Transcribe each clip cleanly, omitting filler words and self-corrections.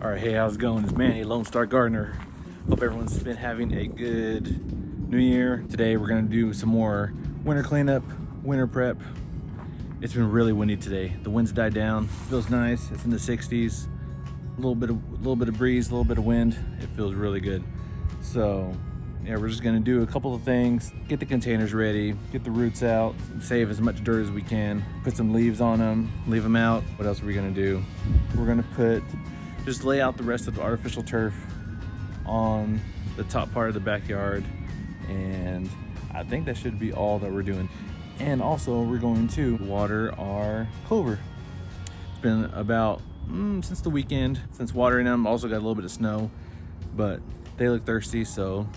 All right, hey, how's it going? It's Manny, Lone Star Gardener. Hope everyone's been having a good New Year. Today we're gonna do some more winter cleanup, winter prep. It's been really windy today. The winds died down. Feels nice. It's in the 60s. A little bit of breeze, a little bit of wind. It feels really good. So yeah, we're just gonna do a couple of things. Get the containers ready, get the roots out, save as much dirt as we can, put some leaves on them, leave them out. What else are we gonna do? We're gonna just lay out the rest of the artificial turf on the top part of the backyard, and I think that should be all that we're doing. And also we're going to water our clover. It's been about since the weekend since watering them. Also got a little bit of snow, but they look thirsty, so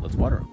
let's water them.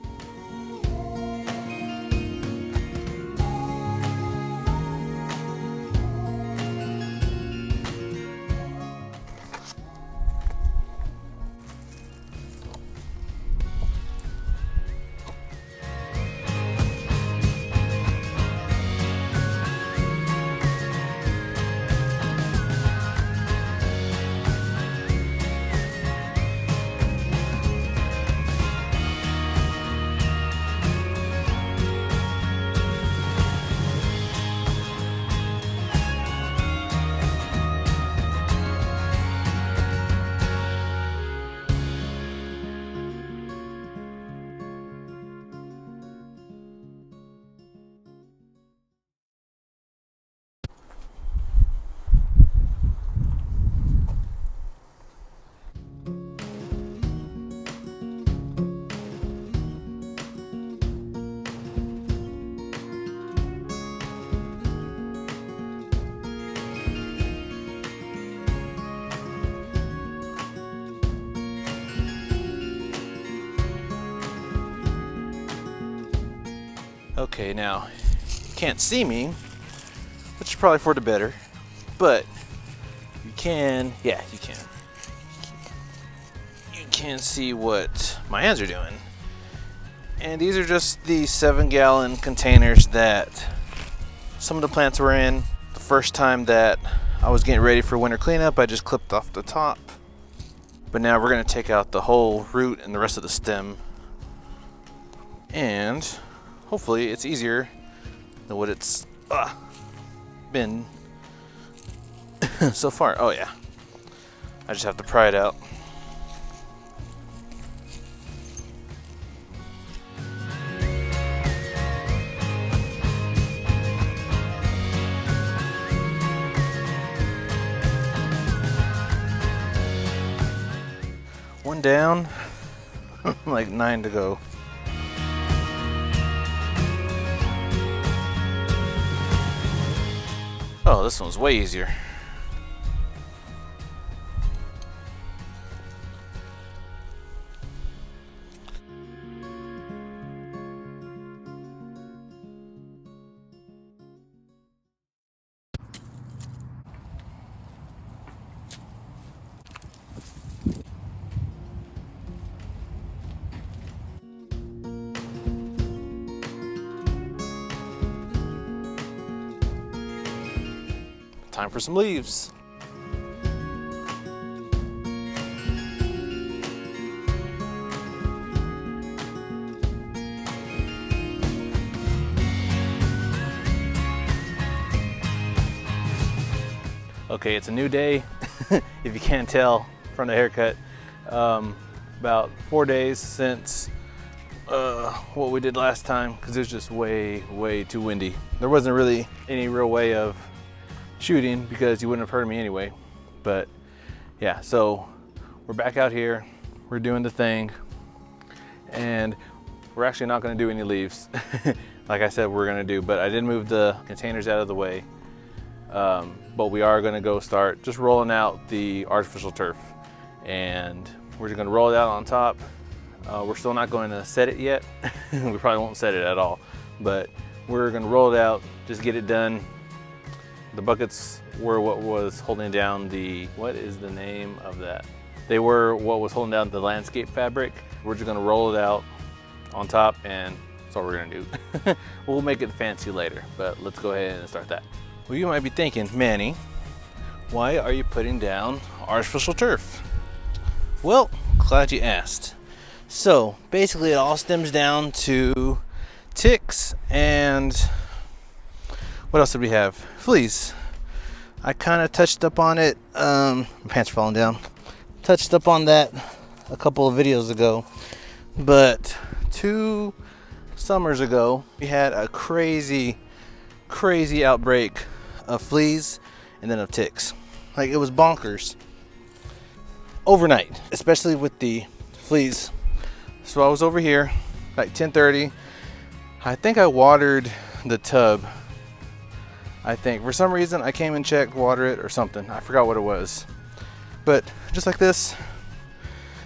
Okay, now you can't see me, which is probably for the better, but you can, yeah, you can. You can see what my hands are doing. And these are just the 7-gallon containers that some of the plants were in. The first time that I was getting ready for winter cleanup, I just clipped off the top. But now we're gonna take out the whole root and the rest of the stem. And hopefully it's easier than what it's been so far. Oh yeah, I just have to pry it out. One down, like 9 to go. Oh, this one's way easier. Time for some leaves. Okay, it's a new day, if you can't tell from the haircut. About 4 days since what we did last time, because it was just way too windy. There wasn't really any real way of shooting because you wouldn't have heard me anyway. But yeah, so we're back out here, we're doing the thing, and we're actually not going to do any leaves like I said we're going to do. But I did move the containers out of the way, but we are going to go start just rolling out the artificial turf, and we're just going to roll it out on top. We're still not going to set it yet. We probably won't set it at all, but we're going to roll it out, just get it done. The buckets were what was holding down the, what is the name of that? They were what was holding down the landscape fabric. We're just gonna roll it out on top, and that's all we're gonna do. We'll make it fancy later, but let's go ahead and start that. Well, you might be thinking, Manny, why are you putting down artificial turf? Well, glad you asked. So basically it all stems down to ticks and what else did we have? Fleas. I kind of touched up on it. My pants are falling down. Touched up on that a couple of videos ago. But 2 summers ago, we had a crazy outbreak of fleas and then of ticks. Like, it was bonkers. Overnight, especially with the fleas. So I was over here, like 10:30. I think I watered the tub. I think for some reason I came and checked, water it or something. I forgot what it was. But just like this,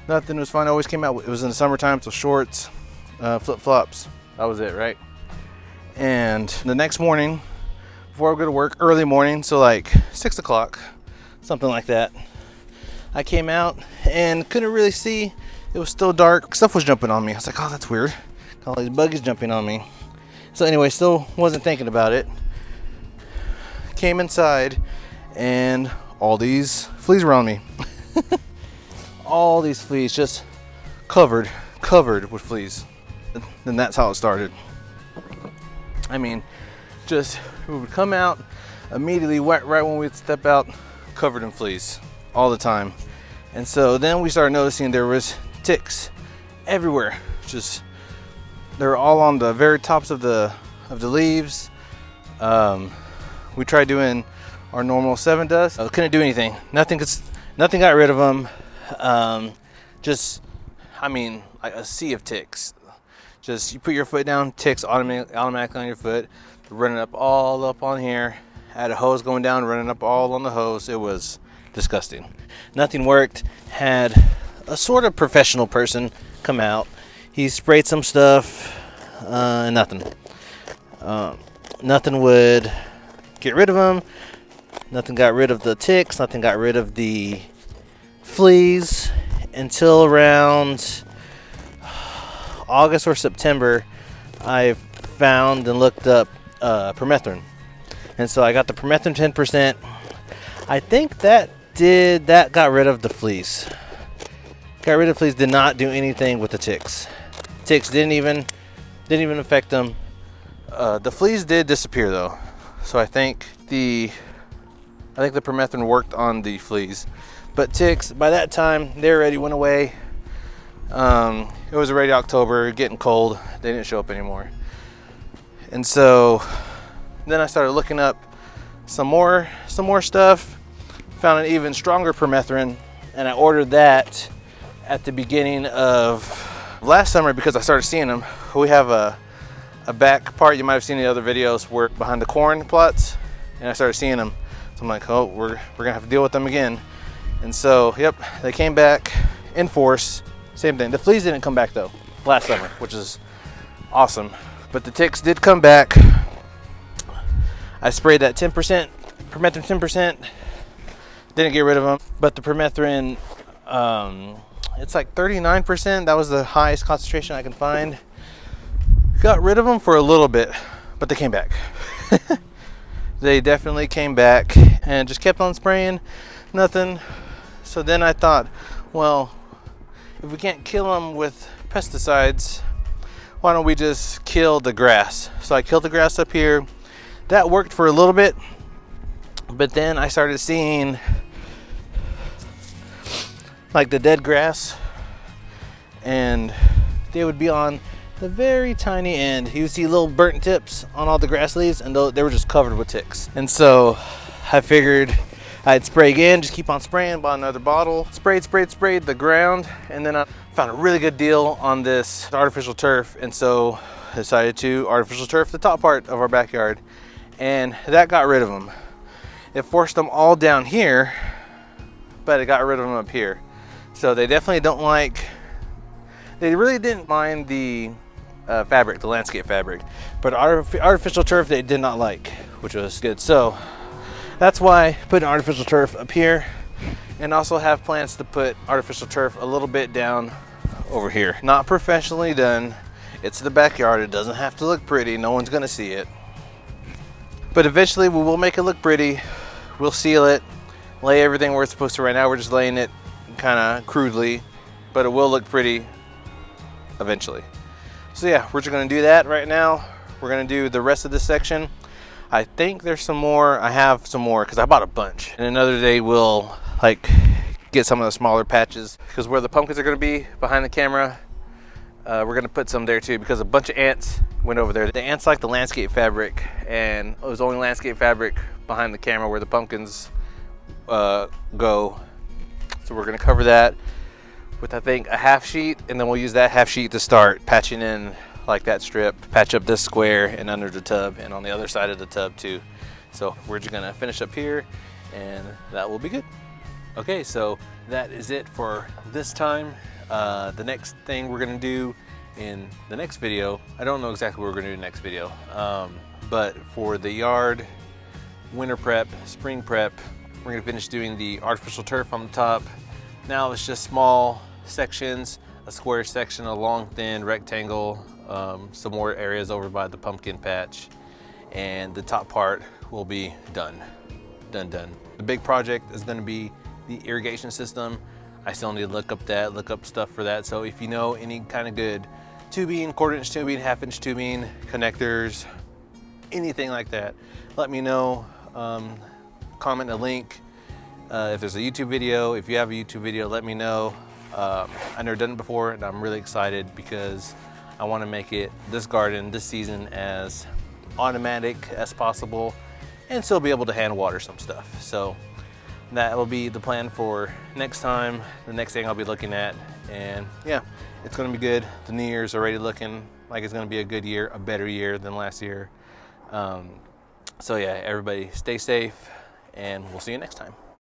nothing was fine. I always came out. It was in the summertime, so shorts, flip-flops. That was it, right? And the next morning, before I go to work, early morning, so like 6 o'clock, something like that, I came out and couldn't really see. It was still dark. Stuff was jumping on me. I was like, oh, that's weird. Got all these buggies jumping on me. So anyway, still wasn't thinking about it. Came inside and all these fleas were on me. All these fleas just covered with fleas. And that's how it started. I mean, just we would come out immediately, right when we'd step out, covered in fleas all the time. And so then we started noticing there was ticks everywhere. Just they were all on the very tops of the leaves. We tried doing our normal 7 dust. Couldn't do anything. Nothing got rid of them. Just, I mean, like a sea of ticks. Just you put your foot down, ticks automatically on your foot, running all up on here. Had a hose going down, running up all on the hose. It was disgusting. Nothing worked. Had a sort of professional person come out. He sprayed some stuff, and nothing. Nothing would get rid of them. Nothing got rid of the ticks. Nothing got rid of the fleas until around August or September. I found and looked up permethrin, and so I got the permethrin 10%. I think that got rid of the fleas. Got rid of fleas. Did not do anything with the ticks. Ticks didn't even affect them. The fleas did disappear though, so I think the permethrin worked on the fleas. But ticks, by that time, they already went away. It was already October, getting cold. They didn't show up anymore. And so then I started looking up some more stuff. Found an even stronger permethrin, and I ordered that at the beginning of last summer because I started seeing them. We have a back part, you might have seen in the other videos, where behind the corn plots, and I started seeing them. So I'm like, oh, we're gonna have to deal with them again. And so, yep, they came back in force. Same thing. The fleas didn't come back though last summer, which is awesome. But the ticks did come back. I sprayed that 10%, permethrin 10%. Didn't get rid of them. But the permethrin, it's like 39%. That was the highest concentration I can find. Got rid of them for a little bit, but they came back. They definitely came back and just kept on spraying. Nothing. So then I thought, well, if we can't kill them with pesticides, why don't we just kill the grass? So I killed the grass up here. That worked for a little bit, but then I started seeing like the dead grass, and they would be on the very tiny end. You would see little burnt tips on all the grass leaves, and they were just covered with ticks. And so I figured I'd spray again, just keep on spraying, bought another bottle, sprayed the ground, and then I found a really good deal on this artificial turf, and so I decided to artificial turf the top part of our backyard, and that got rid of them. It forced them all down here, but it got rid of them up here. So they definitely don't like, they really didn't mind the fabric, the landscape fabric, but artificial turf they did not like, which was good. So that's why I put an artificial turf up here, and also have plans to put artificial turf a little bit down over here. Not professionally done. It's the backyard. It doesn't have to look pretty. No one's gonna see it. But eventually we will make it look pretty. We'll seal it, lay everything where it's supposed to. Right now we're just laying it kind of crudely, but it will look pretty eventually. So yeah, we're just gonna do that right now. We're gonna do the rest of this section. I think there's some more. I have some more because I bought a bunch. And another day we'll like get some of the smaller patches, because where the pumpkins are gonna be behind the camera, we're gonna put some there too, because a bunch of ants went over there. The ants like the landscape fabric, and it was only landscape fabric behind the camera where the pumpkins go. So we're gonna cover that with, I think, a half sheet, and then we'll use that half sheet to start patching in like that strip, patch up this square and under the tub and on the other side of the tub too. So we're just gonna finish up here and that will be good. Okay, so that is it for this time. The next thing we're gonna do in the next video, I don't know exactly what we're gonna do in the next video, but for the yard, winter prep, spring prep, we're gonna finish doing the artificial turf on the top. Now it's just small sections, a square section, a long thin rectangle, some more areas over by the pumpkin patch, and the top part will be done. The big project is going to be the irrigation system. I still need to look up stuff for that. So if you know any kind of good tubing, 1/4 inch tubing, 1/2 inch tubing, connectors, anything like that, let me know. Comment a link. If there's a YouTube video, if you have a YouTube video, let me know. I've never done it before, and I'm really excited because I want to make it, this garden, this season, as automatic as possible and still be able to hand water some stuff. So that will be the plan for next time, the next thing I'll be looking at. And yeah, it's going to be good. The New Year's already looking like it's going to be a good year, a better year than last year. So yeah, everybody stay safe, and we'll see you next time.